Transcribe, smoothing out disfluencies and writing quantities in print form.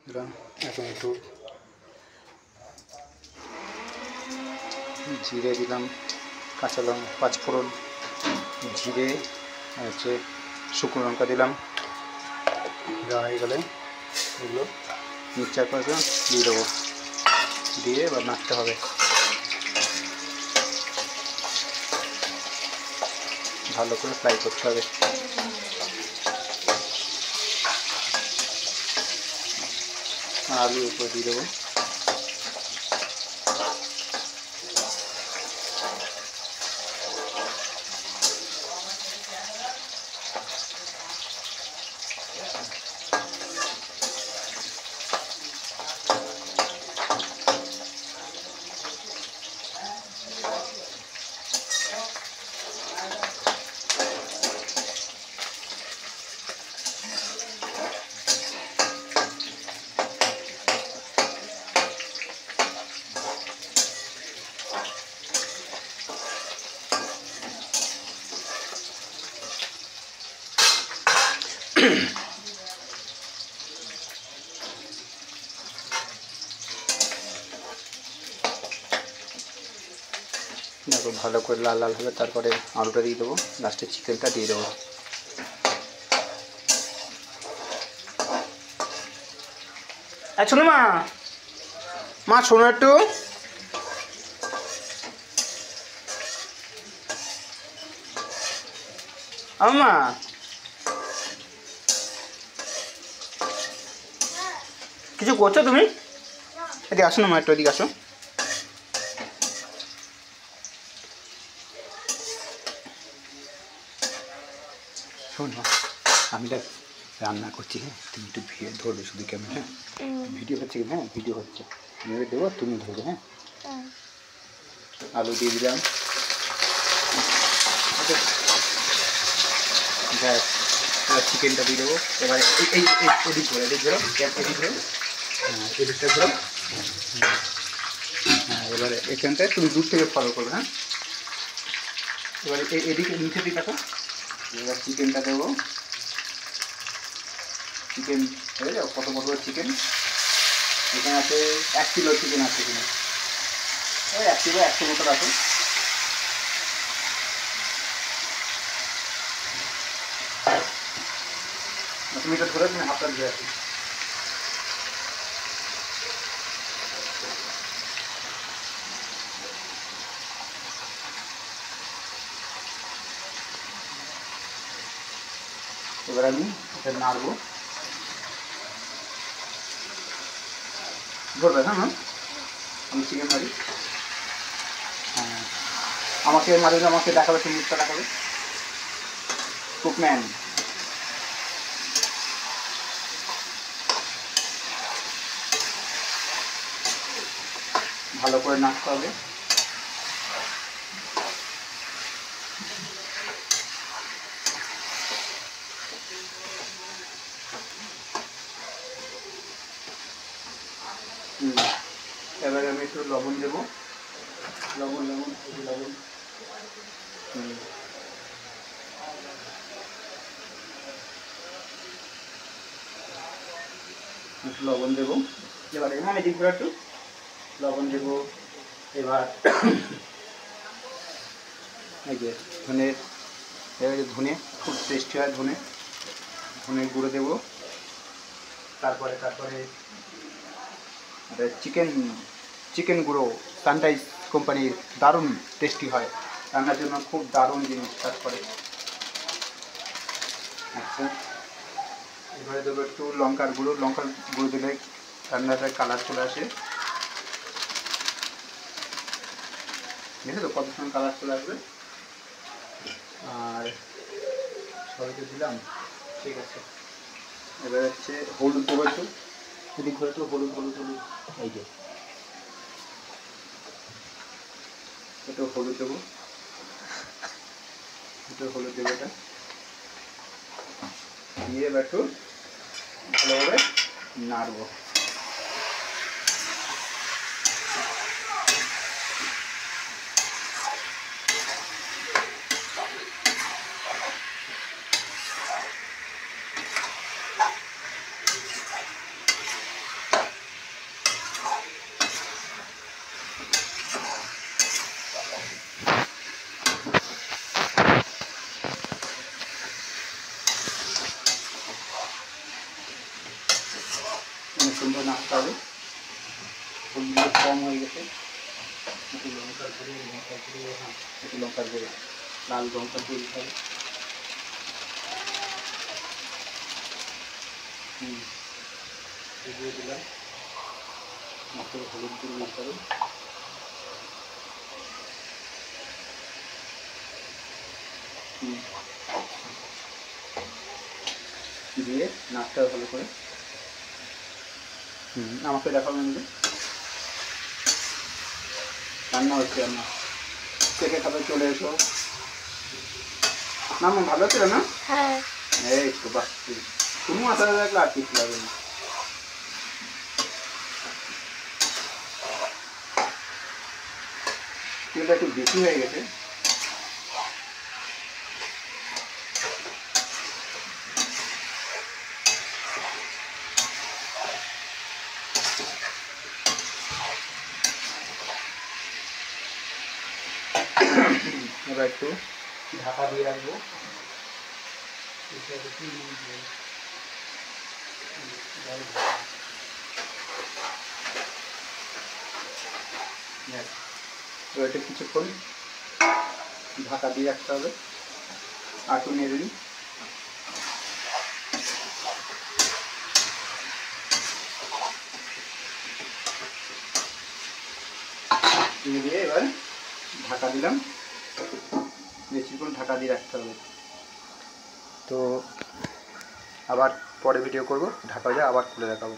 এখন একটু জিরে দিলাম, কাঁচা লঙ্কা, পাঁচফোড়ন, জিরে হচ্ছে শুকনো লঙ্কা দিলাম। দেওয়া হয়ে গেলে এগুলো মিক্সচার করে দিয়ে দেবো, দিয়ে এবার নাড়তে হবে। ভালো করে ফ্রাই করতে হবে। আলুর উপর দিয়ে দেবো। দেখো ভালো করে লাল লাল হবে, তারপরে আলুটা দিয়ে দেবো, লাস্টে চিকেনটা দিয়ে দেবো। শোনো মা, মা শোনো একটু। মা কিছু করছো তুমি? এদিকে আসো না মা, একটু এদিকে আসো। শোনো, আমি দেখ রান্না করছি, হ্যাঁ তুমি একটু ভিডিও ধরবে শুধু ক্যামেরা, হ্যাঁ ভিডিও হচ্ছে, হ্যাঁ ভিডিও হচ্ছে, আমি দেবো তুমি ধরবে, হ্যাঁ। আলু দিয়ে দিলাম, ব্যাস এবার চিকেনটা দিয়ে দেবো। এবার এই এদিক ধরো, এদিক ধরো, এদিক ধরো, হ্যাঁ এদিকটা ধরো, হ্যাঁ এবারে এখানটায় তুমি দূর থেকে ফলো করবে, হ্যাঁ। এবারে এদিকে নিচে দিকে দেখো, এবার চিকেনটা দেবো। চিকেন হয়ে যাও, কত বড় চিকেন এখানে আছে, 1 কিলো চিকেন আছে এখানে, ওই 1 কিলো 100 মতো আছে। তুমি এটা ধরে তুমি হাতটা ধুয়ে আসি। এবার আমি এটা নাড়বো, ধরবে, হ্যাঁ ম্যাম আমি চিকেন মারি, হ্যাঁ আমাকে মাঝে আমাকে দেখাবে, তুমি মুখটা দেখাবে। কুকম্যান ভালো করে নাড়তে হবে। এবারে আমি একটু লবণ দেবো, লবণ লবণ লবণ, একটু লবণ দেবো। এবারে মানে দিক করে একটু লবণ দেবো। এবার এই যে ধনে, এবারে ধনে খুব টেস্টি হয়, ধনে গুঁড়ো দেবো। তারপরে চিকেন গুঁড়ো সানরাইজ কোম্পানির, দারুণ টেস্টি হয়, রান্নার জন্য খুব দারুণ জিনিস। তারপরে আচ্ছা এবারে দেবো একটু লঙ্কার গুঁড়ো দিলে রান্নাটার কালার চলে আসে, দেখে তো কত সময় কালার চলে আসবে। আর সবাইকে দিলাম, ঠিক আছে। এবার হচ্ছে হলুদ দেবো একটু, এদিক করে একটু হলুদ, এই যে একটু হলুদ দেবো, এটা দিয়ে এবার একটু ভালোভাবে নাড়বো। সুন্দর নাড়তে হবে। হলুদ কম হয়ে গেছে, একটু লঙ্কার গুঁড়ো, হ্যাঁ একটু লঙ্কার গুঁড়ো, লাল লঙ্কার গুঁড়ো দিতে হবে। দিয়ে দিলাম একটু হলুদ গুঁড়ো দিতে হবে। দিয়ে নাড়তে হবে ভালো করে। আমাকে দেখাবো কিন্তু রান্না হচ্ছে, রান্না চেখে খাবে, চলে এসো না। মন ভালো ছিল না? হ্যাঁ এই তো বাস, তুমি মাথা রাখলে আর কিছু লাগবে না। তেলটা একটু বেশি হয়ে গেছে, এবার একটু ঢাকা দিয়ে রাখবো। এবার এটা কিছুক্ষণ ঢাকা দিয়ে রাখতে হবে। আর একটু নেড়ে দিই। দিয়ে এবার ঢাকা দিলাম, বেশিক্ষণ ঢাকা দিয়ে রাখতে হবে। তো আবার পরে ভিডিও করব, ঢাকা দিয়ে আবার খুলে দেখাবো।